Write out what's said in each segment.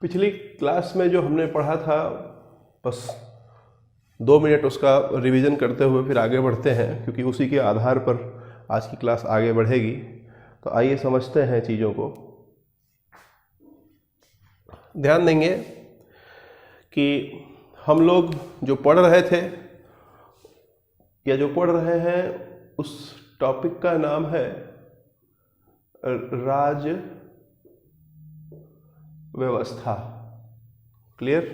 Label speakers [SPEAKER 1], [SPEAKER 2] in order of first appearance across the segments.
[SPEAKER 1] पिछली क्लास में जो हमने पढ़ा था, बस 2 मिनट उसका रिवीजन करते हुए फिर आगे बढ़ते हैं, क्योंकि उसी के आधार पर आज की क्लास आगे बढ़ेगी। तो आइए समझते हैं चीज़ों को। ध्यान देंगे कि हम लोग जो पढ़ रहे थे या जो पढ़ रहे हैं उस टॉपिक का नाम है राज व्यवस्था। क्लियर?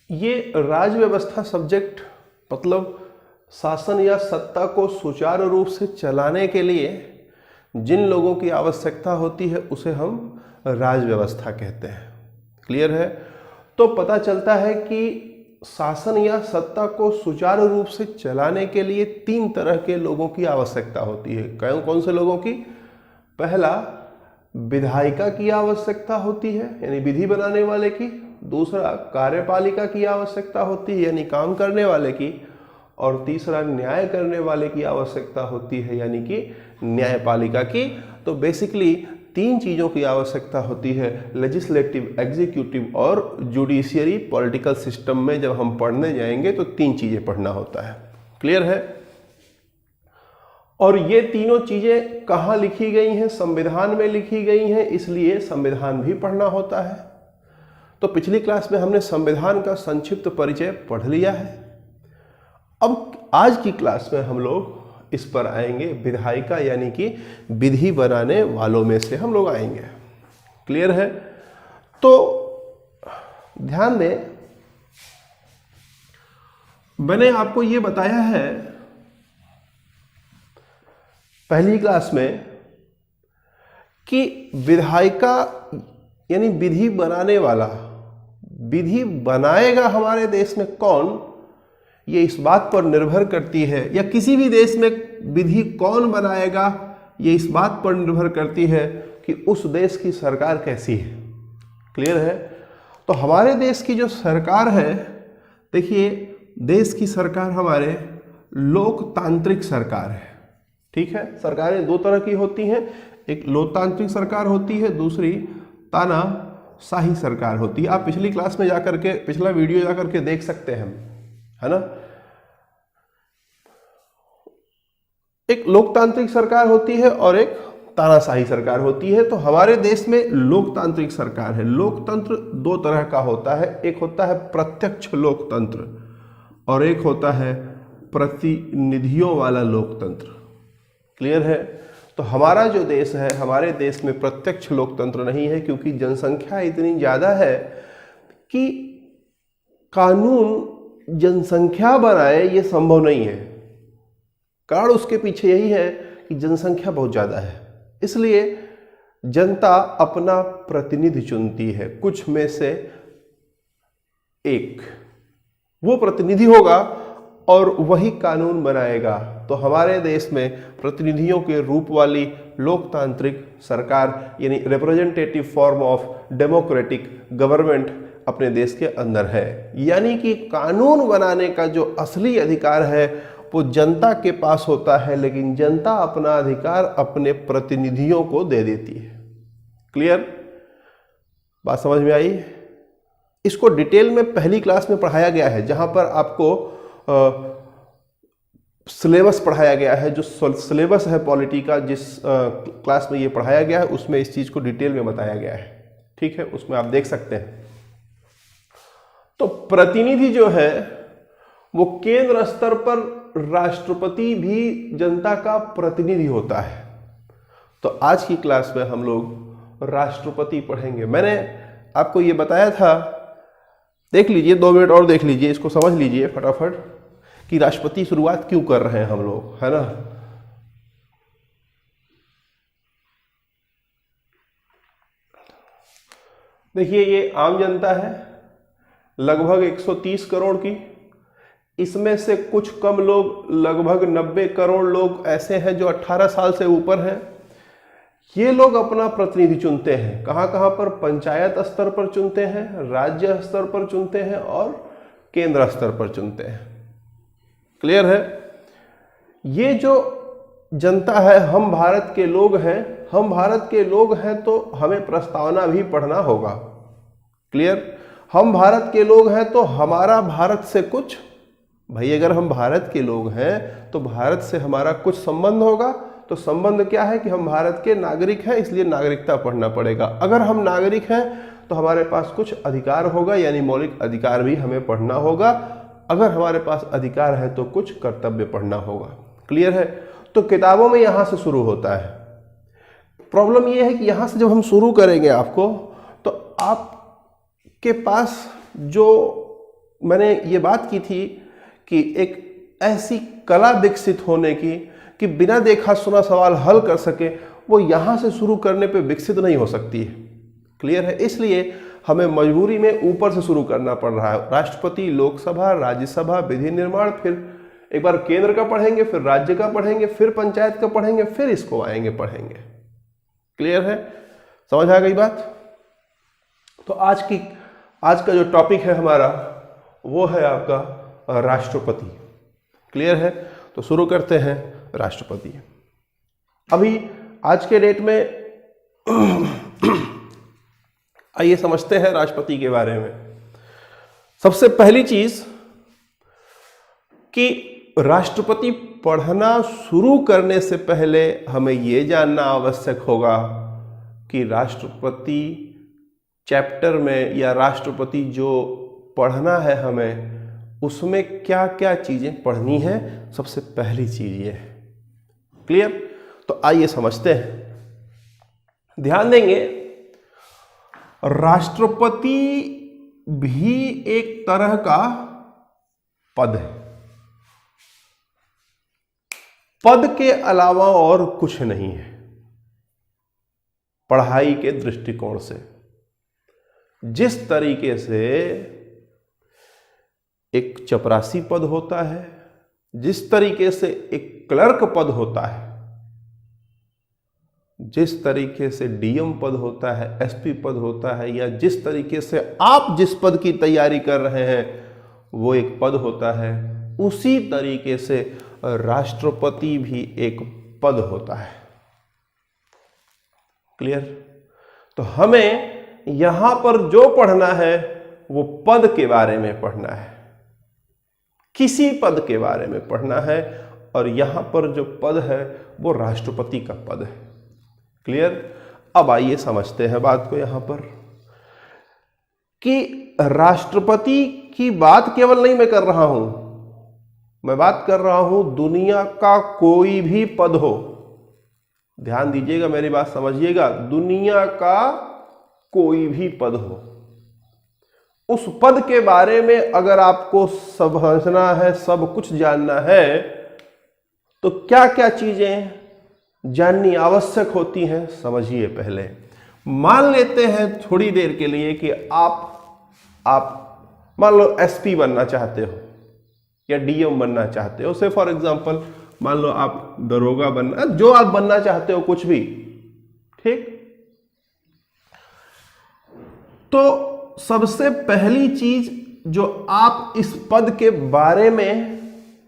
[SPEAKER 1] ये राज व्यवस्था सब्जेक्ट मतलब शासन या सत्ता को सुचारू रूप से चलाने के लिए जिन लोगों की आवश्यकता होती है उसे हम राज व्यवस्था कहते हैं। क्लियर है? तो पता चलता है कि शासन या सत्ता को सुचारू रूप से चलाने के लिए 3 तरह के लोगों की आवश्यकता होती है। कौन कौन से लोगों की? पहला, विधायिका की आवश्यकता होती है, यानी विधि बनाने वाले की। दूसरा, कार्यपालिका की आवश्यकता होती है, यानी काम करने वाले की। और तीसरा, न्याय करने वाले की आवश्यकता होती है, यानी कि न्यायपालिका की। तो बेसिकली 3 चीज़ों की आवश्यकता होती है लेजिस्लेटिव, एग्जीक्यूटिव और जुडिशियरी पॉलिटिकल सिस्टम में। जब हम पढ़ने जाएंगे तो 3 चीज़ें पढ़ना होता है। क्लियर है? और ये तीनों चीज़ें कहाँ लिखी गई हैं? संविधान में लिखी गई हैं, इसलिए संविधान भी पढ़ना होता है। तो पिछली क्लास में हमने संविधान का संक्षिप्त परिचय पढ़ लिया है। अब आज की क्लास में हम लोग इस पर आएंगे, विधायिका यानी कि विधि बनाने वालों में से हम लोग आएंगे। क्लियर है? तो ध्यान दें, मैंने आपको ये बताया है पहली क्लास में कि विधायिका यानी विधि बनाने वाला, विधि बनाएगा हमारे देश में कौन, ये इस बात पर निर्भर करती है, या किसी भी देश में विधि कौन बनाएगा ये इस बात पर निर्भर करती है कि उस देश की सरकार कैसी है। क्लियर है? तो हमारे देश की जो सरकार है, देखिए देश की सरकार हमारे लोकतांत्रिक सरकार है। ठीक है? सरकारें 2 तरह की होती हैं, एक लोकतांत्रिक सरकार होती है, दूसरी तानाशाही सरकार होती है। आप पिछली क्लास में जाकर के, पिछला वीडियो जाकर के देख सकते हैं, है ना। एक लोकतांत्रिक सरकार होती है और एक तानाशाही सरकार होती है। तो हमारे देश में लोकतांत्रिक सरकार है। लोकतंत्र 2 तरह का होता है, एक होता है प्रत्यक्ष लोकतंत्र और एक होता है प्रतिनिधियों वाला लोकतंत्र। क्लियर है? तो हमारा जो देश है, हमारे देश में प्रत्यक्ष लोकतंत्र नहीं है, क्योंकि जनसंख्या इतनी ज़्यादा है कि कानून जनसंख्या बनाए ये संभव नहीं है। कारण उसके पीछे यही है कि जनसंख्या बहुत ज़्यादा है, इसलिए जनता अपना प्रतिनिधि चुनती है। कुछ में से एक वो प्रतिनिधि होगा और वही कानून बनाएगा। तो हमारे देश में प्रतिनिधियों के रूप वाली लोकतांत्रिक सरकार यानी representative form of democratic government अपने देश के अंदर है। यानी कि कानून बनाने का जो असली अधिकार है वो जनता के पास होता है, लेकिन जनता अपना अधिकार अपने प्रतिनिधियों को दे देती है। क्लियर? बात समझ में आई? इसको डिटेल में पहली क्लास में पढ़ाया गया है, जहां पर आपको सिलेबस पढ़ाया गया है। जो सिलेबस है पॉलिटी का, जिस क्लास में ये पढ़ाया गया है उसमें इस चीज को डिटेल में बताया गया है। ठीक है? उसमें आप देख सकते हैं। तो प्रतिनिधि जो है वो केंद्र स्तर पर राष्ट्रपति भी जनता का प्रतिनिधि होता है। तो आज की क्लास में हम लोग राष्ट्रपति पढ़ेंगे। मैंने आपको ये बताया था, देख लीजिए, 2 मिनट और देख लीजिए, इसको समझ लीजिए फटाफट कि राष्ट्रपति शुरुआत क्यों कर रहे हैं हम लोग, है ना। देखिए, ये आम जनता है लगभग 130 करोड़ की। इसमें से कुछ कम लोग, लगभग 90 करोड़ लोग ऐसे हैं जो 18 साल से ऊपर हैं। ये लोग अपना प्रतिनिधि चुनते हैं। कहां कहां पर? पंचायत स्तर पर चुनते हैं, राज्य स्तर पर चुनते हैं और केंद्र स्तर पर चुनते हैं। क्लियर है? ये जो जनता है, हम भारत के लोग हैं, हम भारत के लोग हैं तो हमें प्रस्तावना भी पढ़ना होगा। क्लियर? हम भारत के लोग हैं तो हमारा भारत से कुछ, भाई अगर हम भारत के लोग हैं तो भारत से हमारा कुछ संबंध होगा। तो संबंध क्या है कि हम भारत के नागरिक हैं, इसलिए नागरिकता पढ़ना पड़ेगा। अगर हम नागरिक हैं तो हमारे पास कुछ अधिकार होगा, यानी मौलिक अधिकार भी हमें पढ़ना होगा। अगर हमारे पास अधिकार है तो कुछ कर्तव्य पढ़ना होगा। क्लियर है? तो किताबों में यहां से शुरू होता है। प्रॉब्लम यह है कि यहां से जब हम शुरू करेंगे आपको, तो आपके पास जो मैंने ये बात की थी कि एक ऐसी कला विकसित होने की कि बिना देखा सुना सवाल हल कर सके, वो यहां से शुरू करने पे विकसित नहीं हो सकती है। क्लियर है? इसलिए हमें मजबूरी में ऊपर से शुरू करना पड़ रहा है। राष्ट्रपति, लोकसभा, राज्यसभा, विधि निर्माण, फिर एक बार केंद्र का पढ़ेंगे, फिर राज्य का पढ़ेंगे, फिर पंचायत का पढ़ेंगे, फिर इसको आएंगे पढ़ेंगे। क्लियर है? समझ आ गई बात? तो आज का जो टॉपिक है हमारा वो है आपका राष्ट्रपति। क्लियर है? तो शुरू करते हैं राष्ट्रपति। अभी आज के डेट में आइए समझते हैं राष्ट्रपति के बारे में। सबसे पहली चीज कि राष्ट्रपति पढ़ना शुरू करने से पहले हमें यह जानना आवश्यक होगा कि राष्ट्रपति चैप्टर में या राष्ट्रपति जो पढ़ना है हमें, उसमें क्या क्या चीजें पढ़नी है। सबसे पहली चीज ये है। क्लियर? तो आइए समझते हैं। ध्यान देंगे, राष्ट्रपति भी एक तरह का पद है। पद के अलावा और कुछ नहीं है पढ़ाई के दृष्टिकोण से। जिस तरीके से एक चपरासी पद होता है, जिस तरीके से एक क्लर्क पद होता है, जिस तरीके से डीएम पद होता है, एसपी पद होता है, या जिस तरीके से आप जिस पद की तैयारी कर रहे हैं वो एक पद होता है, उसी तरीके से राष्ट्रपति भी एक पद होता है। क्लियर? तो हमें यहां पर जो पढ़ना है वो पद के बारे में पढ़ना है, किसी पद के बारे में पढ़ना है, और यहां पर जो पद है वो राष्ट्रपति का पद है। क्लियर? अब आइए समझते हैं बात को यहां पर कि राष्ट्रपति की बात केवल नहीं मैं कर रहा हूं, मैं बात कर रहा हूं दुनिया का कोई भी पद हो। ध्यान दीजिएगा, मेरी बात समझिएगा। दुनिया का कोई भी पद हो, उस पद के बारे में अगर आपको समझना है, सब कुछ जानना है, तो क्या क्या चीजें जाननी आवश्यक होती हैं समझिए पहले। मान लेते हैं थोड़ी देर के लिए कि आप मान लो एसपी बनना चाहते हो या डीएम बनना चाहते हो। से फॉर एग्जांपल मान लो आप दरोगा बनना, जो आप बनना चाहते हो, कुछ भी। ठीक? तो सबसे पहली चीज जो आप इस पद के बारे में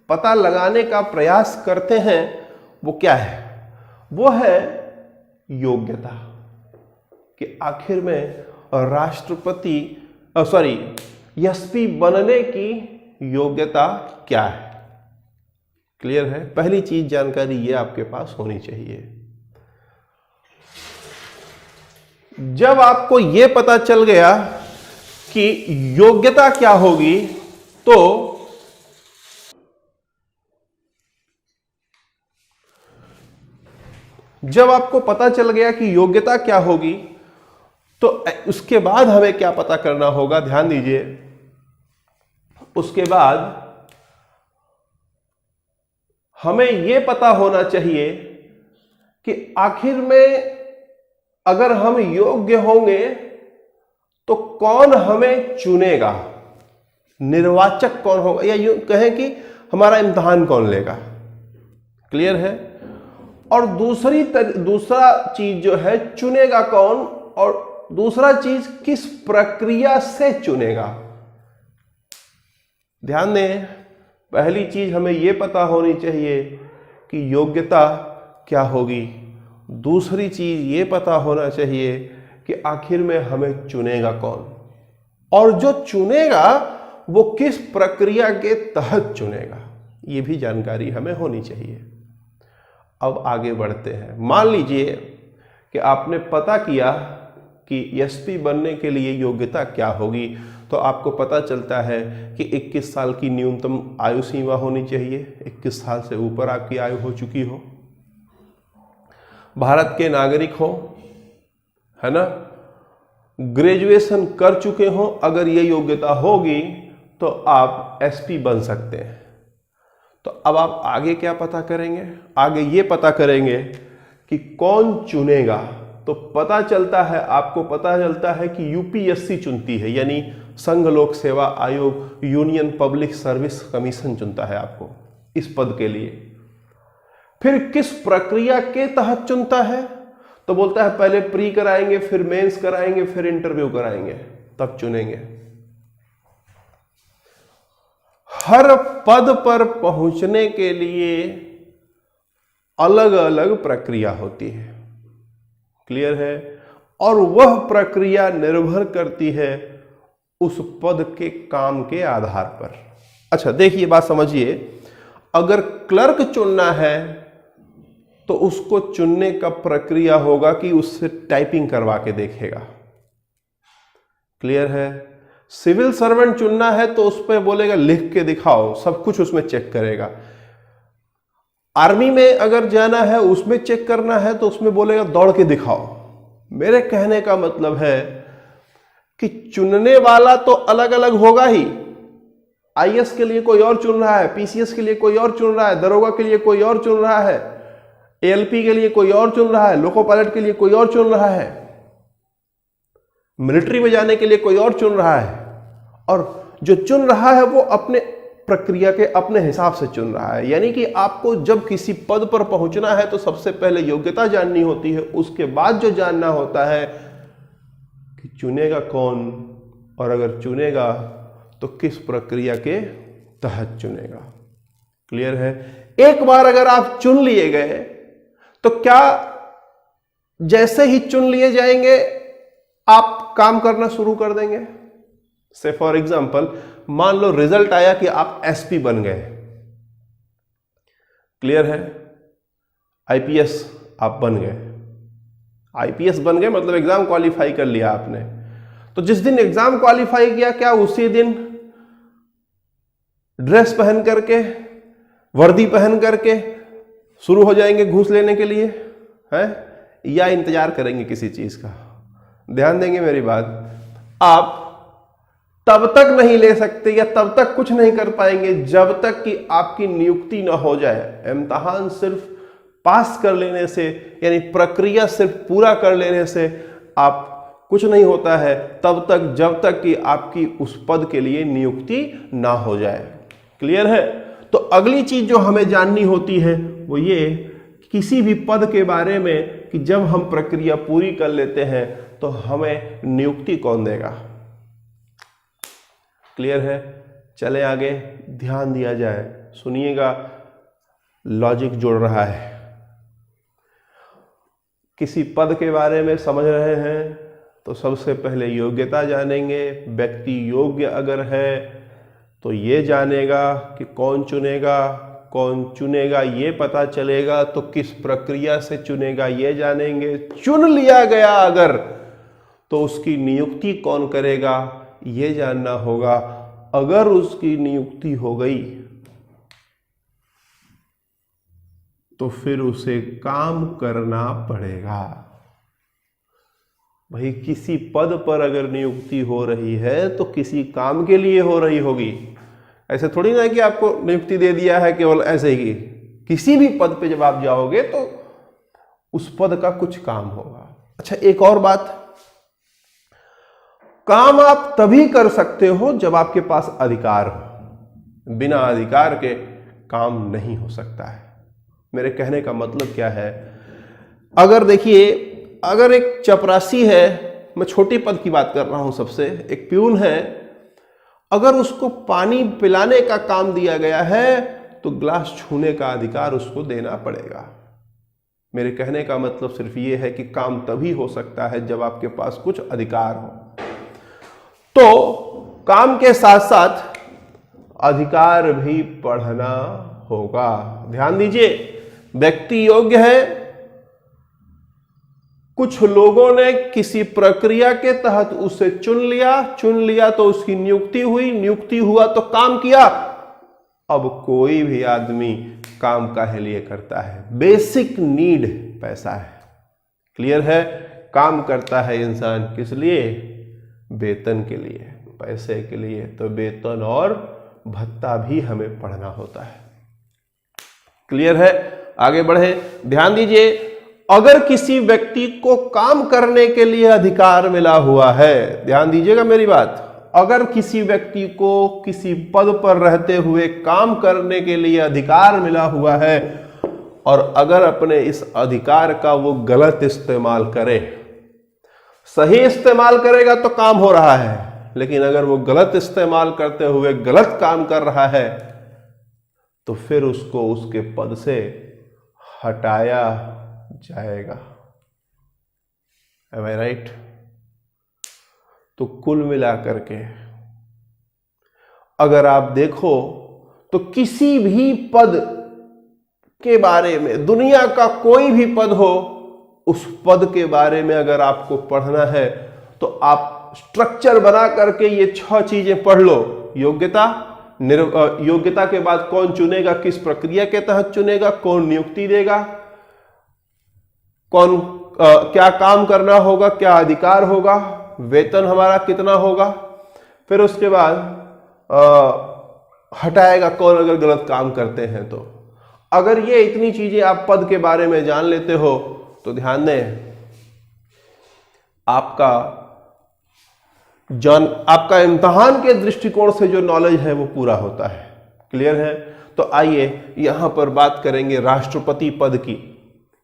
[SPEAKER 1] पता लगाने का प्रयास करते हैं वो क्या है? वो है योग्यता, कि आखिर में राष्ट्रपति एसपी बनने की योग्यता क्या है। क्लियर है? पहली चीज जानकारी ये आपके पास होनी चाहिए। जब आपको ये पता चल गया कि योग्यता क्या होगी, तो जब आपको पता चल गया कि योग्यता क्या होगी, तो उसके बाद हमें क्या पता करना होगा? ध्यान दीजिए, उसके बाद हमें यह पता होना चाहिए कि आखिर में अगर हम योग्य होंगे तो कौन हमें चुनेगा, निर्वाचक कौन होगा, या यूं कहें कि हमारा इम्तिहान कौन लेगा। क्लियर है? और दूसरा चीज जो है, चुनेगा कौन, और दूसरा चीज किस प्रक्रिया से चुनेगा। ध्यान दें, पहली चीज हमें यह पता होनी चाहिए कि योग्यता क्या होगी। दूसरी चीज ये पता होना चाहिए कि आखिर में हमें चुनेगा कौन, और जो चुनेगा वो किस प्रक्रिया के तहत चुनेगा, ये भी जानकारी हमें होनी चाहिए। अब आगे बढ़ते हैं। मान लीजिए कि आपने पता किया कि एसपी बनने के लिए योग्यता क्या होगी, तो आपको पता चलता है कि 21 साल की न्यूनतम आयु सीमा होनी चाहिए, 21 साल से ऊपर आपकी आयु हो चुकी हो, भारत के नागरिक हो, है ना, ग्रेजुएशन कर चुके हो। अगर ये योग्यता होगी तो आप एसपी बन सकते हैं। तो अब आप आगे क्या पता करेंगे, आगे ये पता करेंगे कि कौन चुनेगा। तो पता चलता है, आपको पता चलता है कि यूपीएससी चुनती है, यानी संघ लोक सेवा आयोग, यूनियन पब्लिक सर्विस कमीशन चुनता है आपको इस पद के लिए। फिर किस प्रक्रिया के तहत चुनता है, तो बोलता है पहले प्री कराएंगे, फिर मेंस कराएंगे, फिर इंटरव्यू कराएंगे, तब चुनेंगे। हर पद पर पहुंचने के लिए अलग अलग प्रक्रिया होती है, क्लियर है, और वह प्रक्रिया निर्भर करती है उस पद के काम के आधार पर। अच्छा देखिए, बात समझिए, अगर क्लर्क चुनना है तो उसको चुनने का प्रक्रिया होगा कि उससे टाइपिंग करवा के देखेगा, क्लियर है। सिविल सर्वेंट चुनना है तो उस पर बोलेगा लिख के दिखाओ, सब कुछ उसमें चेक करेगा। आर्मी में अगर जाना है, उसमें चेक करना है तो उसमें बोलेगा दौड़ के दिखाओ। मेरे कहने का मतलब है कि चुनने वाला तो अलग अलग होगा ही। आईएएस के लिए कोई और चुन रहा है, पीसीएस के लिए कोई और चुन रहा है, दरोगा के लिए कोई और चुन रहा है, एएलपी के लिए कोई और चुन रहा है, लोको पायलट के लिए कोई और चुन रहा है, मिलिट्री में जाने के लिए कोई और चुन रहा है। और जो चुन रहा है वो अपने प्रक्रिया के अपने हिसाब से चुन रहा है। यानी कि आपको जब किसी पद पर पहुंचना है तो सबसे पहले योग्यता जाननी होती है, उसके बाद जो जानना होता है कि चुनेगा कौन, और अगर चुनेगा तो किस प्रक्रिया के तहत चुनेगा, क्लियर है। एक बार अगर आप चुन लिए गए तो क्या जैसे ही चुन लिए जाएंगे आप काम करना शुरू कर देंगे? से फॉर एग्जांपल मान लो रिजल्ट आया कि आप एसपी बन गए, क्लियर है, आईपीएस आप बन गए। आईपीएस बन गए मतलब एग्जाम क्वालिफाई कर लिया आपने। तो जिस दिन एग्जाम क्वालिफाई किया, क्या उसी दिन ड्रेस पहन करके, वर्दी पहन करके शुरू हो जाएंगे घूस लेने के लिए, है, या इंतजार करेंगे किसी चीज का? ध्यान देंगे मेरी बात। आप तब तक नहीं ले सकते या तब तक कुछ नहीं कर पाएंगे जब तक कि आपकी नियुक्ति ना हो जाए। इम्तिहान सिर्फ पास कर लेने से, यानी प्रक्रिया सिर्फ पूरा कर लेने से आप कुछ नहीं होता है तब तक, जब तक कि आपकी उस पद के लिए नियुक्ति ना हो जाए, क्लियर है। तो अगली चीज जो हमें जाननी होती है वो ये, किसी भी पद के बारे में कि जब हम प्रक्रिया पूरी कर लेते हैं तो हमें नियुक्ति कौन देगा, क्लियर है। चले आगे, ध्यान दिया जाए, सुनिएगा, लॉजिक जुड़ रहा है। किसी पद के बारे में समझ रहे हैं तो सबसे पहले योग्यता जानेंगे। व्यक्ति योग्य अगर है तो ये जानेगा कि कौन चुनेगा, कौन चुनेगा ये पता चलेगा, तो किस प्रक्रिया से चुनेगा ये जानेंगे। चुन लिया गया अगर तो उसकी नियुक्ति कौन करेगा ये जानना होगा। अगर उसकी नियुक्ति हो गई तो फिर उसे काम करना पड़ेगा। भाई किसी पद पर अगर नियुक्ति हो रही है तो किसी काम के लिए हो रही होगी। ऐसे थोड़ी ना है कि आपको नियुक्ति दे दिया है केवल ऐसे ही। किसी भी पद पे जब आप जाओगे तो उस पद का कुछ काम होगा। अच्छा एक और बात, काम आप तभी कर सकते हो जब आपके पास अधिकार हो। बिना अधिकार के काम नहीं हो सकता है। मेरे कहने का मतलब क्या है, अगर देखिए, अगर एक चपरासी है, मैं छोटे पद की बात कर रहा हूं सबसे, एक प्यून है, अगर उसको पानी पिलाने का काम दिया गया है तो ग्लास छूने का अधिकार उसको देना पड़ेगा। मेरे कहने का मतलब सिर्फ ये है कि काम तभी हो सकता है जब आपके पास कुछ अधिकार हो। तो काम के साथ साथ अधिकार भी पढ़ना होगा। ध्यान दीजिए, व्यक्ति योग्य है, कुछ लोगों ने किसी प्रक्रिया के तहत उसे चुन लिया तो उसकी नियुक्ति हुई, नियुक्ति हुआ तो काम किया। अब कोई भी आदमी काम काहे लिए करता है? बेसिक नीड पैसा है। क्लियर है? काम करता है इंसान किस लिए? वेतन के लिए, पैसे के लिए। तो वेतन और भत्ता भी हमें पढ़ना होता है। क्लियर है? आगे बढ़े, ध्यान दीजिए, अगर किसी व्यक्ति को काम करने के लिए अधिकार मिला हुआ है, ध्यान दीजिएगा मेरी बात, अगर किसी व्यक्ति को किसी पद पर रहते हुए काम करने के लिए अधिकार मिला हुआ है और अगर अपने इस अधिकार का वो गलत इस्तेमाल करे, सही इस्तेमाल करेगा तो काम हो रहा है, लेकिन अगर वो गलत इस्तेमाल करते हुए गलत काम कर रहा है तो फिर उसको उसके पद से हटाया जाएगा। Am I right? तो कुल मिलाकर के अगर आप देखो तो किसी भी पद के बारे में, दुनिया का कोई भी पद हो, उस पद के बारे में अगर आपको पढ़ना है तो आप स्ट्रक्चर बना करके ये 6 चीजें पढ़ लो। योग्यता, योग्यता के बाद कौन चुनेगा, किस प्रक्रिया के तहत चुनेगा, कौन नियुक्ति देगा, कौन क्या काम करना होगा, क्या अधिकार होगा, वेतन हमारा कितना होगा, फिर उसके बाद हटाएगा कौन अगर गलत काम करते हैं तो। अगर ये इतनी चीजें आप पद के बारे में जान लेते हो तो ध्यान दें, आपका इम्तहान के दृष्टिकोण से जो नॉलेज है वो पूरा होता है। क्लियर है? तो आइए यहां पर बात करेंगे राष्ट्रपति पद की।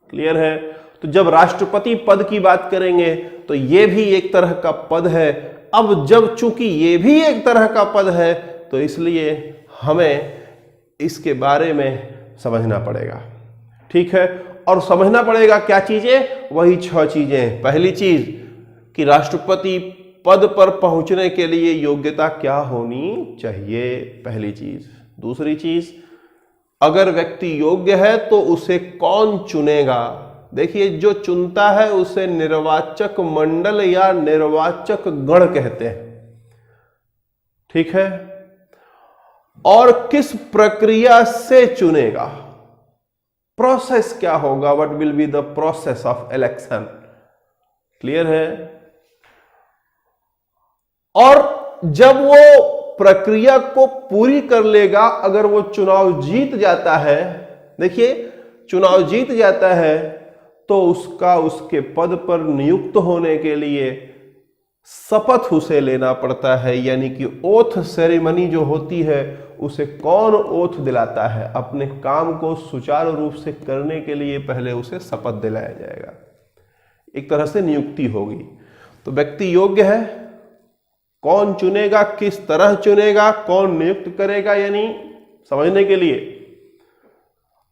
[SPEAKER 1] क्लियर है? तो जब राष्ट्रपति पद की बात करेंगे तो ये भी एक तरह का पद है। अब जब चूंकि ये भी एक तरह का पद है तो इसलिए हमें इसके बारे में समझना पड़ेगा। ठीक है? और समझना पड़ेगा क्या चीजें? वही 6 चीजें। पहली चीज कि राष्ट्रपति पद पर पहुंचने के लिए योग्यता क्या होनी चाहिए, पहली चीज। दूसरी चीज, अगर व्यक्ति योग्य है तो उसे कौन चुनेगा? देखिए, जो चुनता है उसे निर्वाचक मंडल या निर्वाचक गण कहते हैं। ठीक है? और किस प्रक्रिया से चुनेगा? प्रोसेस क्या होगा? What will be the process of election? Clear है? और जब वो प्रक्रिया को पूरी कर लेगा, अगर वो चुनाव जीत जाता है, देखिए चुनाव जीत जाता है तो उसका उसके पद पर नियुक्त होने के लिए शपथ उसे लेना पड़ता है, यानी कि ओथ सेरेमनी जो होती है उसे कौन ओथ दिलाता है? अपने काम को सुचारू रूप से करने के लिए पहले उसे शपथ दिलाया जाएगा। एक तरह से नियुक्ति होगी। तो व्यक्ति योग्य है, कौन चुनेगा, किस तरह चुनेगा, कौन नियुक्त करेगा, यानी समझने के लिए।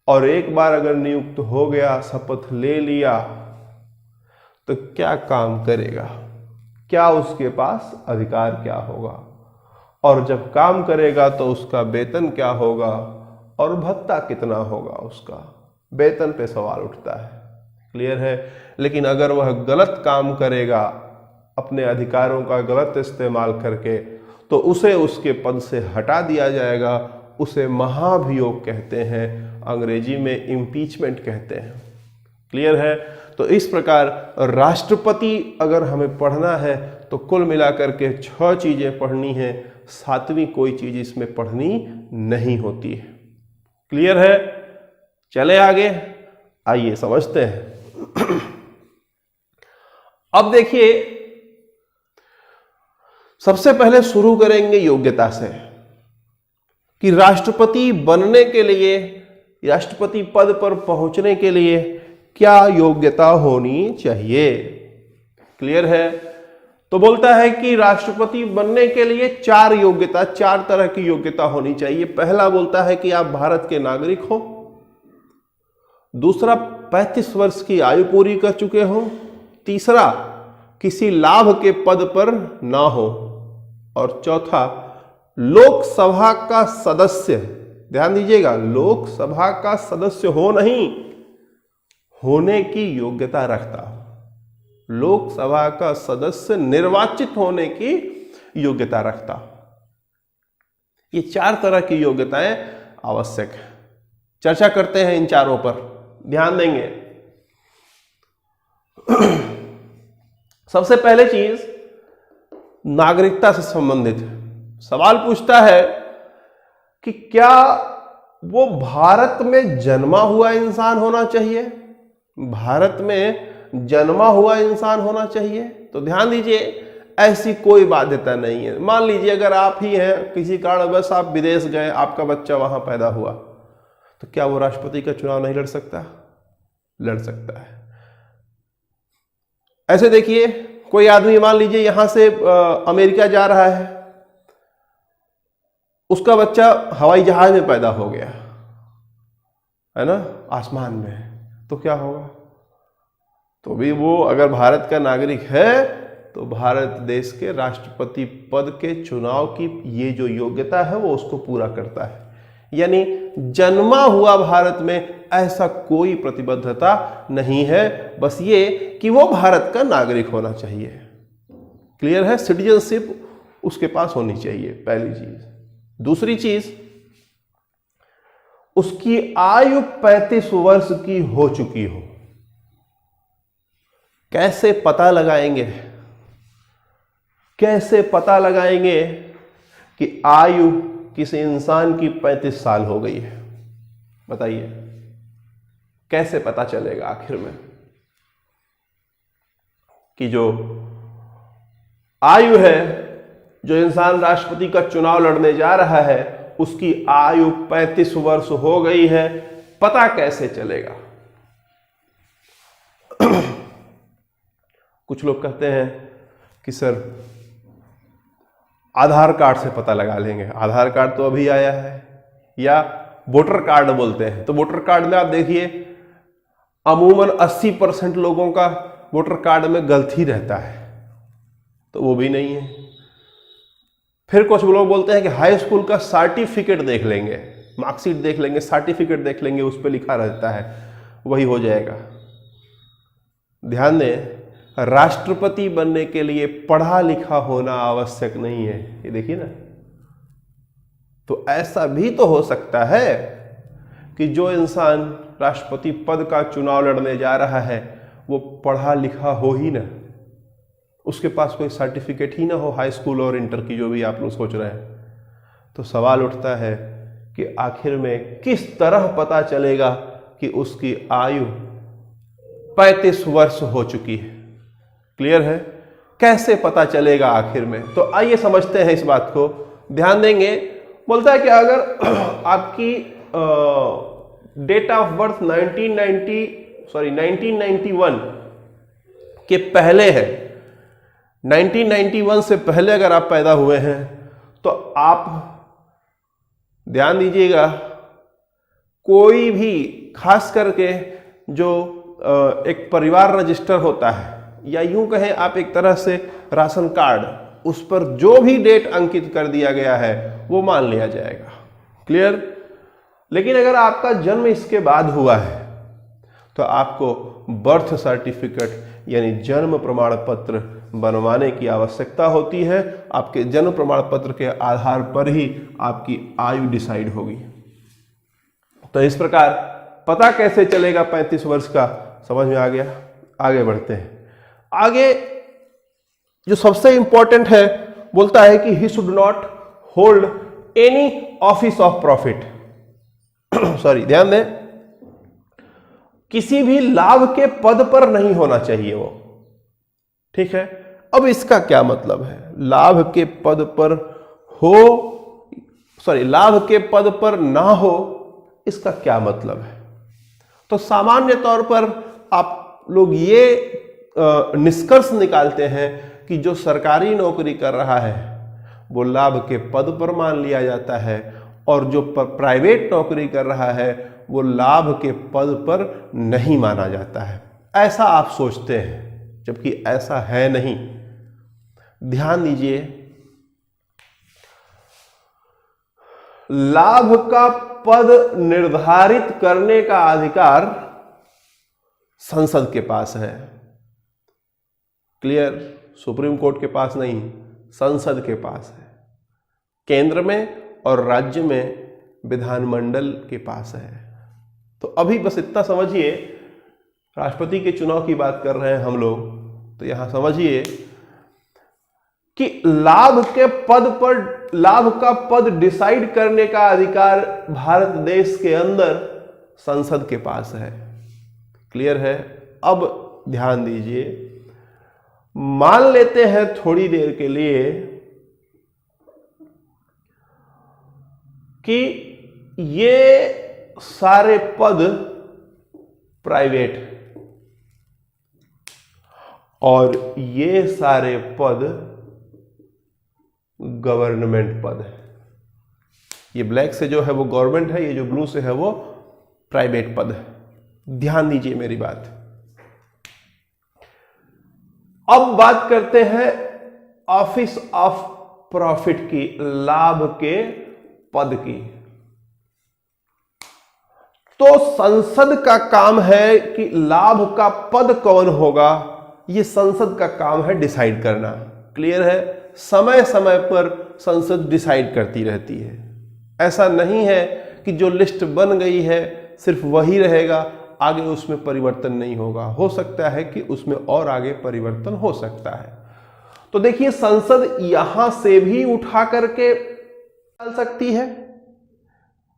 [SPEAKER 1] और एक बार अगर नियुक्त हो गया, शपथ ले लिया, तो क्या काम करेगा, क्या उसके पास अधिकार क्या होगा, और जब काम करेगा तो उसका वेतन क्या होगा और भत्ता कितना होगा उसका। वेतन पे सवाल उठता है। क्लियर है? लेकिन अगर वह गलत काम करेगा, अपने अधिकारों का गलत इस्तेमाल करके, तो उसे उसके पद से हटा दिया जाएगा। उसे महाभियोग कहते हैं, अंग्रेजी में इम्पीचमेंट कहते हैं। क्लियर है? तो इस प्रकार राष्ट्रपति अगर हमें पढ़ना है तो कुल मिलाकर के 6 चीजें पढ़नी है, 7वीं कोई चीज इसमें पढ़नी नहीं होती है। क्लियर है? चले आगे, आइए समझते हैं। अब देखिए, सबसे पहले शुरू करेंगे योग्यता से कि राष्ट्रपति बनने के लिए, राष्ट्रपति पद पर पहुंचने के लिए क्या योग्यता होनी चाहिए। क्लियर है? तो बोलता है कि राष्ट्रपति बनने के लिए 4 योग्यता, 4 तरह की योग्यता होनी चाहिए। पहला बोलता है कि आप भारत के नागरिक हो। दूसरा 35 वर्ष की आयु पूरी कर चुके हो, तीसरा किसी लाभ के पद पर ना हो, और चौथा लोकसभा का सदस्य, ध्यान दीजिएगा, लोकसभा का सदस्य हो नहीं, होने की योग्यता रखता हो, लोकसभा का सदस्य निर्वाचित होने की योग्यता रखता हो। ये 4 तरह की योग्यताएं आवश्यक है। चर्चा करते हैं इन चारों पर, ध्यान देंगे। सबसे पहले चीज नागरिकता से संबंधित है। सवाल पूछता है कि क्या वो भारत में जन्मा हुआ इंसान होना चाहिए, भारत में जन्मा हुआ इंसान होना चाहिए। तो ध्यान दीजिए, ऐसी कोई बाध्यता नहीं है। मान लीजिए अगर आप ही हैं, किसी कारणवश आप विदेश गए, आपका बच्चा वहां पैदा हुआ, तो क्या वो राष्ट्रपति का चुनाव नहीं लड़ सकता? लड़ सकता है। ऐसे देखिए, कोई आदमी मान लीजिए यहां से अमेरिका जा रहा है, उसका बच्चा हवाई जहाज में पैदा हो गया है ना, आसमान में, तो क्या होगा? तो भी वो अगर भारत का नागरिक है तो भारत देश के राष्ट्रपति पद के चुनाव की ये जो योग्यता है वो उसको पूरा करता है। यानी जन्मा हुआ भारत में ऐसा कोई प्रतिबद्धता नहीं है, बस ये कि वो भारत का नागरिक होना चाहिए। क्लियर है? सिटीजनशिप उसके पास होनी चाहिए, पहली चीज। दूसरी चीज, उसकी आयु 35 वर्ष की हो चुकी हो। कैसे पता लगाएंगे? कैसे पता लगाएंगे कि आयु किसी इंसान की 35 साल हो गई है? बताइए, कैसे पता चलेगा आखिर में कि जो आयु है, जो इंसान राष्ट्रपति का चुनाव लड़ने जा रहा है, उसकी आयु 35 वर्ष हो गई है? पता कैसे चलेगा? कुछ लोग कहते हैं कि सर आधार कार्ड से पता लगा लेंगे। आधार कार्ड तो अभी आया है, या वोटर कार्ड बोलते हैं। तो वोटर कार्ड में आप देखिए अमूमन 80% लोगों का वोटर कार्ड में गलती रहता है, तो वो भी नहीं है। फिर कुछ लोग बोलते हैं कि हाई स्कूल का सर्टिफिकेट देख लेंगे, मार्कशीट देख लेंगे, सर्टिफिकेट देख लेंगे, उस पर लिखा रहता है, वही हो जाएगा। ध्यान दें, राष्ट्रपति बनने के लिए पढ़ा लिखा होना आवश्यक नहीं है। ये देखिए ना, तो ऐसा भी तो हो सकता है कि जो इंसान राष्ट्रपति पद का चुनाव लड़ने जा रहा है वो पढ़ा लिखा हो ही ना, उसके पास कोई सर्टिफिकेट ही ना हो, हाई स्कूल और इंटर की, जो भी आप लोग सोच रहे हैं। तो सवाल उठता है कि आखिर में किस तरह पता चलेगा कि उसकी आयु 35 वर्ष हो चुकी है? क्लियर है? कैसे पता चलेगा आखिर में? तो आइए समझते हैं इस बात को, ध्यान देंगे। बोलता है कि अगर आपकी डेट ऑफ बर्थ 1991 के पहले है, 1991 से पहले अगर आप पैदा हुए हैं, तो आप ध्यान दीजिएगा, कोई भी, खास करके जो एक परिवार रजिस्टर होता है, या यूं कहें आप एक तरह से राशन कार्ड, उस पर जो भी डेट अंकित कर दिया गया है वो मान लिया जाएगा। क्लियर? लेकिन अगर आपका जन्म इसके बाद हुआ है तो आपको बर्थ सर्टिफिकेट यानी जन्म प्रमाण पत्र बनवाने की आवश्यकता होती है। आपके जन्म प्रमाण पत्र के आधार पर ही आपकी आयु डिसाइड होगी। तो इस प्रकार पता कैसे चलेगा 35 वर्ष का? समझ में आ गया? आगे बढ़ते हैं। आगे जो सबसे इंपॉर्टेंट है, बोलता है कि he should not hold any office of profit. Sorry, ध्यान दें, किसी भी लाभ के पद पर नहीं होना चाहिए वो। ठीक है? अब इसका क्या मतलब है? लाभ के पद पर हो, सॉरी, लाभ के पद पर ना हो, इसका क्या मतलब है? तो सामान्य तौर पर आप लोग ये निष्कर्ष निकालते हैं कि जो सरकारी नौकरी कर रहा है वो लाभ के पद पर मान लिया जाता है, और जो प्राइवेट नौकरी कर रहा है वो लाभ के पद पर नहीं माना जाता है। ऐसा आप सोचते हैं, जबकि ऐसा है नहीं। ध्यान दीजिए, लाभ का पद निर्धारित करने का अधिकार संसद के पास है। क्लियर? सुप्रीम कोर्ट के पास नहीं, संसद के पास है। केंद्र में और राज्य में विधानमंडल के पास है। तो अभी बस इतना समझिए, राष्ट्रपति के चुनाव की बात कर रहे हैं हम लोग, तो यहां समझिए कि लाभ के पद पर, लाभ का पद डिसाइड करने का अधिकार भारत देश के अंदर संसद के पास है। क्लियर है? अब ध्यान दीजिए, मान लेते हैं थोड़ी देर के लिए कि ये सारे पद प्राइवेट और ये सारे पद गवर्नमेंट पद है। ये ब्लैक से जो है वो गवर्नमेंट है, ये जो ब्लू से है वो प्राइवेट पद है। ध्यान दीजिए मेरी बात। अब बात करते हैं ऑफिस ऑफ प्रॉफिट की, लाभ के पद की। तो संसद का काम है कि लाभ का पद कौन होगा, ये संसद का काम है डिसाइड करना। क्लियर है? समय समय पर संसद डिसाइड करती रहती है। ऐसा नहीं है कि जो लिस्ट बन गई है सिर्फ वही रहेगा, आगे उसमें परिवर्तन नहीं होगा। हो सकता है कि उसमें और आगे परिवर्तन हो सकता है। तो देखिए, संसद यहां से भी उठा करके डाल सकती है,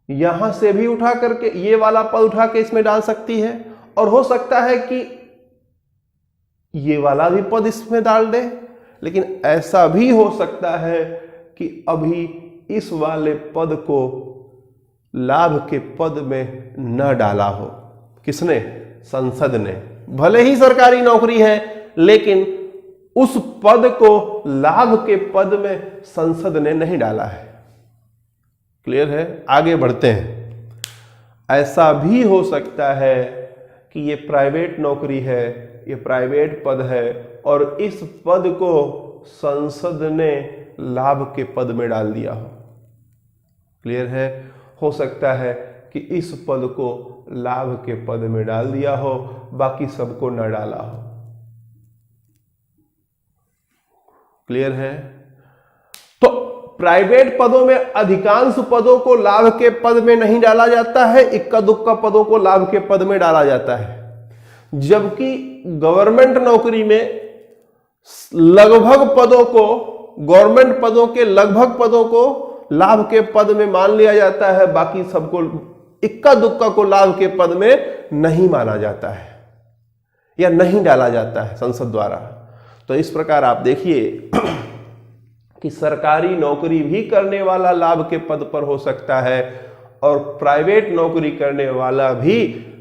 [SPEAKER 1] यहां से भी उठा करके ये वाला पद उठा के इसमें डाल सकती है, और हो सकता है कि ये वाला भी पद इसमें डाल दे। लेकिन ऐसा भी हो सकता है कि अभी इस वाले पद को लाभ के पद में न डाला हो। किसने? संसद ने। भले ही सरकारी नौकरी है, लेकिन उस पद को लाभ के पद में संसद ने नहीं डाला है। क्लियर है? आगे बढ़ते हैं। ऐसा भी हो सकता है कि ये प्राइवेट नौकरी है, ये प्राइवेट पद है, और इस पद को संसद ने लाभ के पद में डाल दिया हो। क्लियर है? हो सकता है कि इस पद को लाभ के पद में डाल दिया हो, बाकी सबको न डाला हो। क्लियर है? तो प्राइवेट पदों में अधिकांश पदों को लाभ के पद में नहीं डाला जाता है, इक्का दुक्का पदों को लाभ के पद में डाला जाता है। जबकि गवर्नमेंट नौकरी में लगभग पदों को, गवर्नमेंट पदों के लगभग पदों को लाभ के पद में मान लिया जाता है, बाकी सबको, इक्का दुक्का को लाभ के पद में नहीं माना जाता है या नहीं डाला जाता है संसद द्वारा। तो इस प्रकार आप देखिए कि सरकारी नौकरी भी करने वाला लाभ के पद पर हो सकता है, और प्राइवेट नौकरी करने वाला भी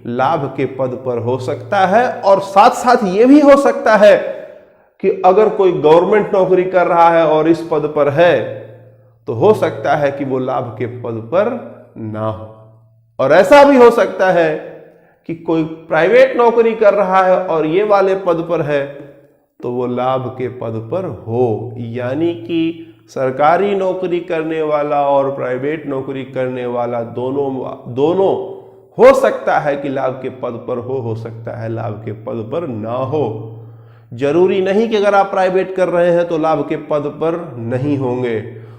[SPEAKER 1] लाभ के पद पर हो सकता है। और साथ साथ ये भी हो सकता है कि अगर कोई गवर्नमेंट नौकरी कर रहा है और इस पद पर है, तो हो सकता है कि वो लाभ के पद पर ना हो। और ऐसा भी हो सकता है कि कोई प्राइवेट नौकरी कर रहा है और ये वाले पद पर है, तो वो लाभ के पद पर हो। यानी कि सरकारी नौकरी करने वाला और प्राइवेट नौकरी करने वाला दोनों हो सकता है कि लाभ के पद पर हो सकता है लाभ के पद पर ना हो। जरूरी नहीं कि अगर आप प्राइवेट कर रहे हैं तो लाभ के पद पर नहीं होंगे,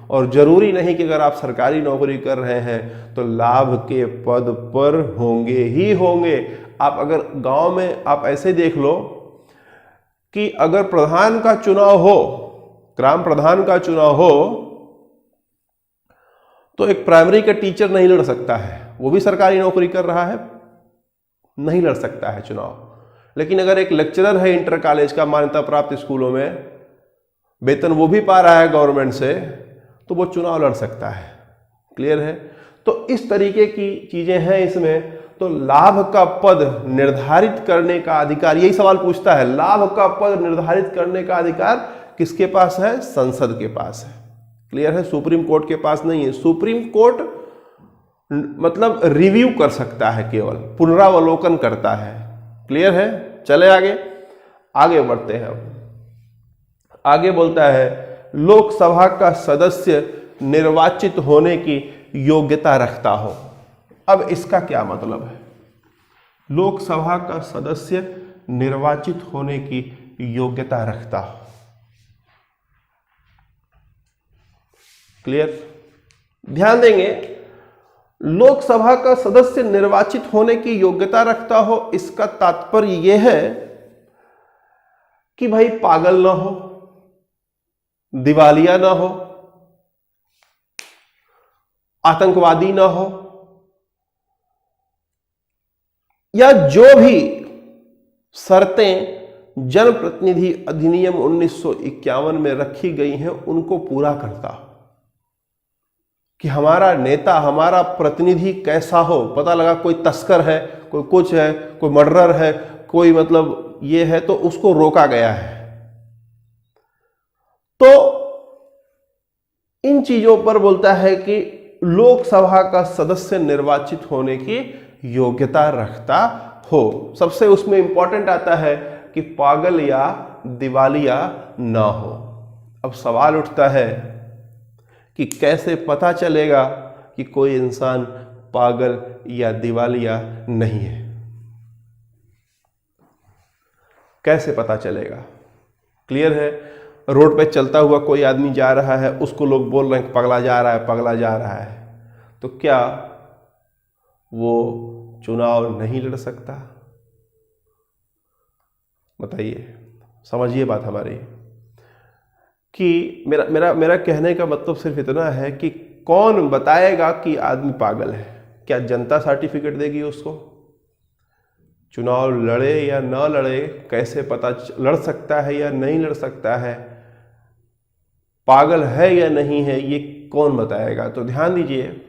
[SPEAKER 1] और जरूरी नहीं कि अगर आप सरकारी नौकरी कर रहे हैं तो लाभ के पद पर होंगे ही होंगे। आप अगर गांव में आप ऐसे देख लो कि अगर प्रधान का चुनाव हो, ग्राम प्रधान का चुनाव हो, तो एक प्राइमरी का टीचर नहीं लड़ सकता है, वो भी सरकारी नौकरी कर रहा है, नहीं लड़ सकता है चुनाव। लेकिन अगर एक लेक्चरर है इंटर कॉलेज का, मान्यता प्राप्त स्कूलों में, वेतन वो भी पा रहा है गवर्नमेंट से, तो वो चुनाव लड़ सकता है। क्लियर है? तो इस तरीके की चीजें हैं इसमें। तो लाभ का पद निर्धारित करने का अधिकार, यही सवाल पूछता है, लाभ का पद निर्धारित करने का अधिकार किसके पास है? संसद के पास है। क्लियर है? सुप्रीम कोर्ट के पास नहीं है। सुप्रीम कोर्ट मतलब रिव्यू कर सकता है, केवल पुनरावलोकन करता है। क्लियर है? चले आगे, आगे बढ़ते हैं। अब आगे बोलता है लोकसभा का सदस्य निर्वाचित होने की योग्यता रखता हो। अब इसका क्या मतलब है? लोकसभा का सदस्य निर्वाचित होने की योग्यता रखता हो। क्लियर? ध्यान देंगे, लोकसभा का सदस्य निर्वाचित होने की योग्यता रखता हो, इसका तात्पर्य यह है कि भाई पागल ना हो, दिवालिया ना हो, आतंकवादी ना हो, या जो भी शर्तें जनप्रतिनिधि अधिनियम 1951 में रखी गई हैं उनको पूरा करता हो। कि हमारा नेता, हमारा प्रतिनिधि कैसा हो। पता लगा कोई तस्कर है, कोई कुछ है, कोई मर्डरर है, कोई मतलब ये है, तो उसको रोका गया है। तो इन चीजों पर बोलता है कि लोकसभा का सदस्य निर्वाचित होने की योग्यता रखता हो। सबसे उसमें इंपॉर्टेंट आता है कि पागल या दिवालिया ना हो। अब सवाल उठता है कि कैसे पता चलेगा कि कोई इंसान पागल या दिवालिया नहीं है? कैसे पता चलेगा? क्लियर है? रोड पे चलता हुआ कोई आदमी जा रहा है, उसको लोग बोल रहे हैं पगला जा रहा है, पगला जा रहा है, तो क्या वो चुनाव नहीं लड़ सकता? बताइए, समझिए बात हमारी। कि मेरा कहने का मतलब सिर्फ इतना है कि कौन बताएगा कि आदमी पागल है? क्या जनता सर्टिफिकेट देगी उसको? चुनाव लड़े या ना लड़े, कैसे पता लड़ सकता है या नहीं लड़ सकता है, पागल है या नहीं है, ये कौन बताएगा? तो ध्यान दीजिए,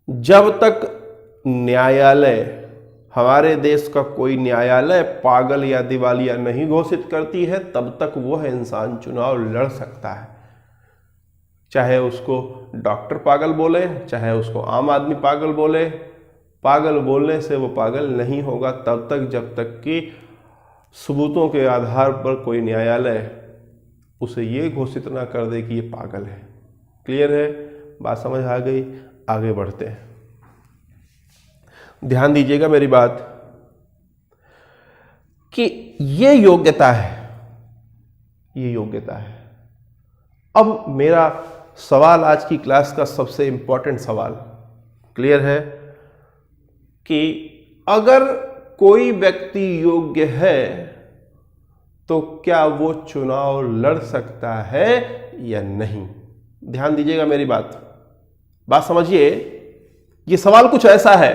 [SPEAKER 1] जब तक न्यायालय, हमारे देश का कोई न्यायालय पागल या दिवालिया नहीं घोषित करती है, तब तक वह इंसान चुनाव लड़ सकता है। चाहे उसको डॉक्टर पागल बोले, चाहे उसको आम आदमी पागल बोले, पागल बोलने से वो पागल नहीं होगा तब तक जब तक कि सबूतों के आधार पर कोई न्यायालय उसे ये घोषित ना कर दे कि ये पागल है। क्लियर है? बात समझ आ गई? आगे बढ़ते हैं। ध्यान दीजिएगा मेरी बात कि ये योग्यता है, ये योग्यता है। अब मेरा सवाल, आज की क्लास का सबसे इंपॉर्टेंट सवाल, क्लियर है, कि अगर कोई व्यक्ति योग्य है तो क्या वो चुनाव लड़ सकता है या नहीं? ध्यान दीजिएगा मेरी बात समझिए। ये सवाल कुछ ऐसा है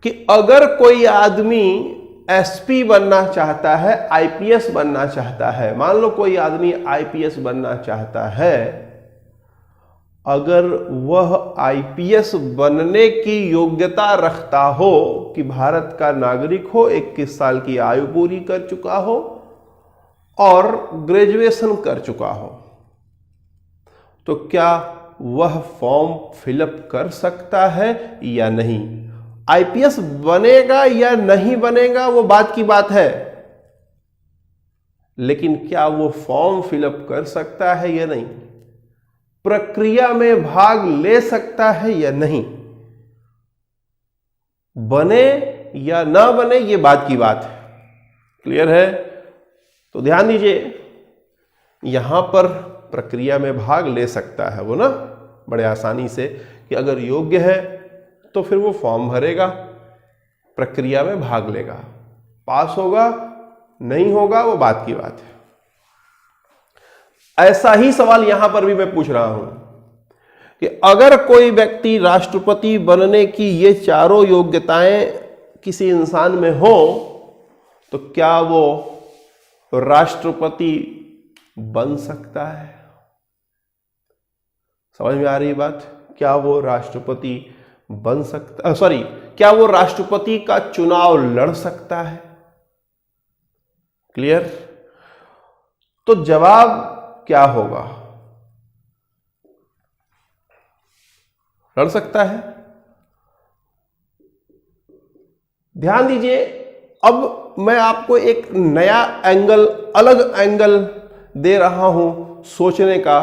[SPEAKER 1] कि अगर कोई आदमी एसपी बनना चाहता है, आईपीएस बनना चाहता है, मान लो कोई आदमी आईपीएस बनना चाहता है, अगर वह आईपीएस बनने की योग्यता रखता हो कि भारत का नागरिक हो, 21 साल की आयु पूरी कर चुका हो और ग्रेजुएशन कर चुका हो, तो क्या वह फॉर्म फिलअप कर सकता है या नहीं? आईपीएस बनेगा या नहीं बनेगा वो बात की बात है, लेकिन क्या वो फॉर्म फिलअप कर सकता है या नहीं? प्रक्रिया में भाग ले सकता है या नहीं? बने या ना बने ये बात की बात है। क्लियर है? तो ध्यान दीजिए, यहां पर प्रक्रिया में भाग ले सकता है वो ना बड़े आसानी से, कि अगर योग्य है तो फिर वो फॉर्म भरेगा, प्रक्रिया में भाग लेगा, पास होगा नहीं होगा वो बात की बात है। ऐसा ही सवाल यहां पर भी मैं पूछ रहा हूं कि अगर कोई व्यक्ति राष्ट्रपति बनने की ये चारों योग्यताएं किसी इंसान में हो तो क्या वो राष्ट्रपति बन सकता है? समझ में आ रही बात? क्या वो राष्ट्रपति बन सकता, क्या वो राष्ट्रपति का चुनाव लड़ सकता है? क्लियर? तो जवाब क्या होगा? लड़ सकता है। ध्यान दीजिए, अब मैं आपको एक नया एंगल, अलग एंगल दे रहा हूं सोचने का।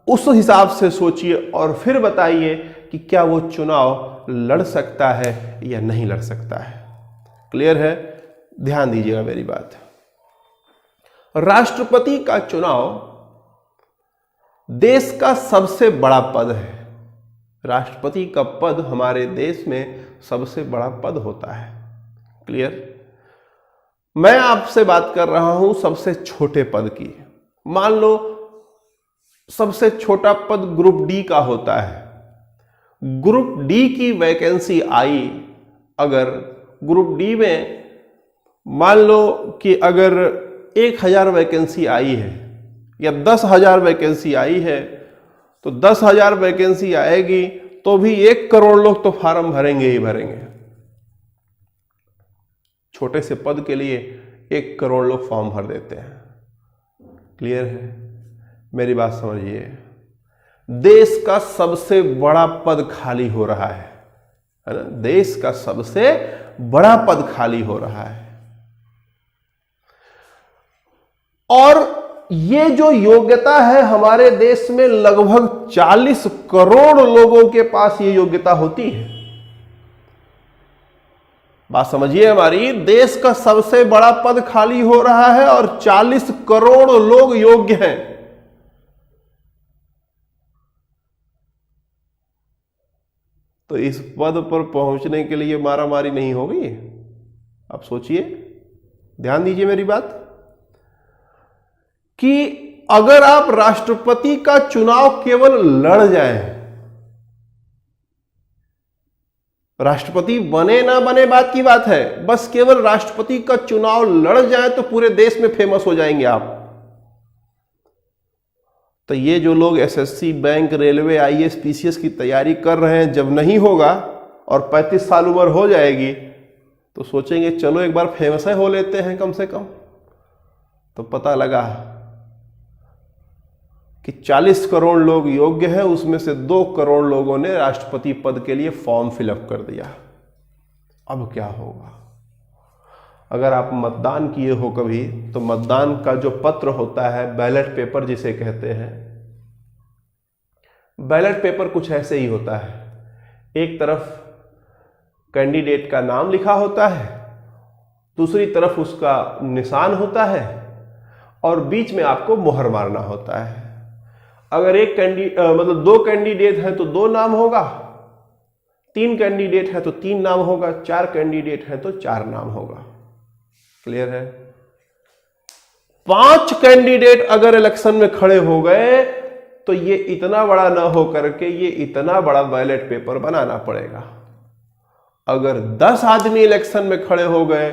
[SPEAKER 1] उस हिसाब से सोचिए और फिर बताइए कि क्या वो चुनाव लड़ सकता है या नहीं लड़ सकता है। क्लियर है? ध्यान दीजिएगा मेरी बात। राष्ट्रपति का चुनाव देश का सबसे बड़ा पद है। राष्ट्रपति का पद हमारे देश में सबसे बड़ा पद होता है। क्लियर? मैं आपसे बात कर रहा हूं सबसे छोटे पद की। मान लो सबसे छोटा पद ग्रुप डी का होता है। ग्रुप डी की वैकेंसी आई, अगर ग्रुप डी में मान लो कि अगर 1000 वैकेंसी आई है या 10,000 वैकेंसी आई है, तो 10,000 वैकेंसी आएगी तो भी 1 करोड़ लोग तो फार्म भरेंगे ही भरेंगे। छोटे से पद के लिए 1 करोड़ लोग फॉर्म भर देते हैं। क्लियर है? मेरी बात समझिए। देश का सबसे बड़ा पद खाली हो रहा है ना? देश का सबसे बड़ा पद खाली हो रहा है। और ये जो योग्यता है हमारे देश में, लगभग 40 करोड़ लोगों के पास ये योग्यता होती है। बात समझिए हमारी, देश का सबसे बड़ा पद खाली हो रहा है और 40 करोड़ लोग योग्य हैं। तो इस पद पर पहुंचने के लिए मारामारी नहीं होगी। आप सोचिए, ध्यान दीजिए मेरी बात, कि अगर आप राष्ट्रपति का चुनाव केवल लड़ जाएं, राष्ट्रपति बने ना बने बात की बात है, बस केवल राष्ट्रपति का चुनाव लड़ जाए तो पूरे देश में फेमस हो जाएंगे आप। तो ये जो लोग SSC, bank, railway, IAS, PCS की तैयारी कर रहे हैं, जब नहीं होगा और 35 साल उम्र हो जाएगी तो सोचेंगे चलो एक बार फेमस हो लेते हैं कम से कम। तो पता लगा कि 40 करोड़ लोग योग्य हैं, उसमें से 2 करोड़ लोगों ने राष्ट्रपति पद के लिए फॉर्म फिलअप कर दिया। अब क्या होगा? अगर आप मतदान किए हो कभी, तो मतदान का जो पत्र होता है, बैलेट पेपर जिसे कहते हैं, बैलेट पेपर कुछ ऐसे ही होता है। एक तरफ कैंडिडेट का नाम लिखा होता है, दूसरी तरफ उसका निशान होता है और बीच में आपको मोहर मारना होता है। अगर मतलब 2 कैंडिडेट हैं तो 2 नाम होगा, 3 कैंडिडेट है तो 3 नाम होगा, 4 कैंडिडेट है तो 4 नाम होगा। क्लियर है? 5 कैंडिडेट अगर इलेक्शन में खड़े हो गए तो ये इतना बड़ा ना हो करके ये इतना बड़ा बैलेट पेपर बनाना पड़ेगा। अगर 10 आदमी इलेक्शन में खड़े हो गए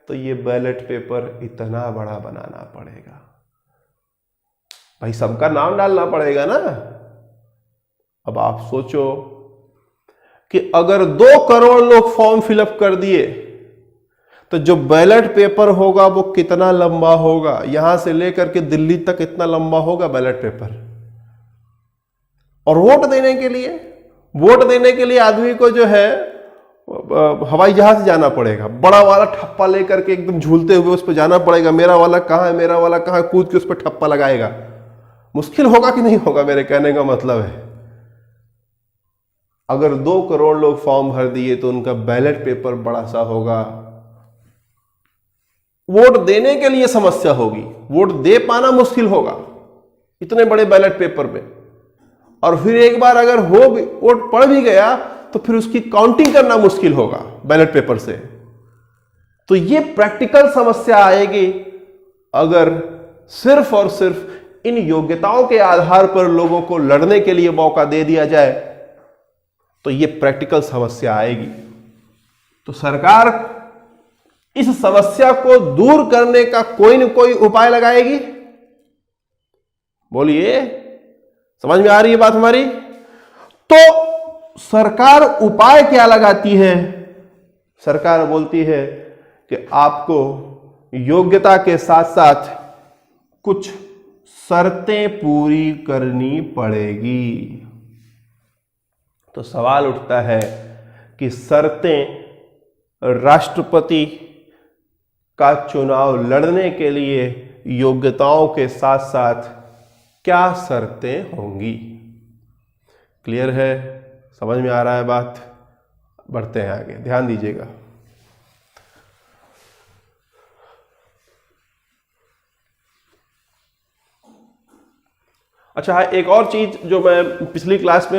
[SPEAKER 1] तो ये बैलेट पेपर इतना बड़ा बनाना पड़ेगा। भाई सबका नाम डालना पड़ेगा ना। अब आप सोचो कि अगर 2 करोड़ लोग फॉर्म फिलअप कर दिए तो जो बैलेट पेपर होगा वो कितना लंबा होगा? यहां से लेकर के दिल्ली तक इतना लंबा होगा बैलेट पेपर। और वोट देने के लिए आदमी को जो है हवाई जहाज से जाना पड़ेगा, बड़ा वाला ठप्पा लेकर के एकदम झूलते हुए उस पर जाना पड़ेगा। मेरा वाला कहां है, मेरा वाला कहां है, कूद के उस पर ठप्पा लगाएगा। मुश्किल होगा कि नहीं होगा? मेरे कहने का मतलब है, अगर 2 करोड़ लोग फॉर्म भर दिए तो उनका बैलेट पेपर बड़ा सा होगा। वोट देने के लिए समस्या होगी, वोट दे पाना मुश्किल होगा इतने बड़े बैलेट पेपर में। और फिर एक बार अगर वोट पड़ भी गया तो फिर उसकी काउंटिंग करना मुश्किल होगा बैलेट पेपर से। तो ये प्रैक्टिकल समस्या आएगी अगर सिर्फ और सिर्फ इन योग्यताओं के आधार पर लोगों को लड़ने के लिए मौका दे दिया जाए, तो ये प्रैक्टिकल समस्या आएगी। तो सरकार इस समस्या को दूर करने का कोई न कोई उपाय लगाएगी। बोलिए, समझ में आ रही है बात हमारी? तो सरकार उपाय क्या लगाती है? सरकार बोलती है कि आपको योग्यता के साथ साथ कुछ शर्तें पूरी करनी पड़ेगी। तो सवाल उठता है कि शर्तें राष्ट्रपति का चुनाव लड़ने के लिए योग्यताओं के साथ साथ क्या शर्तें होंगी। क्लियर है, समझ में आ रहा है बात? बढ़ते हैं आगे, ध्यान दीजिएगा। अच्छा, एक और चीज जो मैं पिछली क्लास में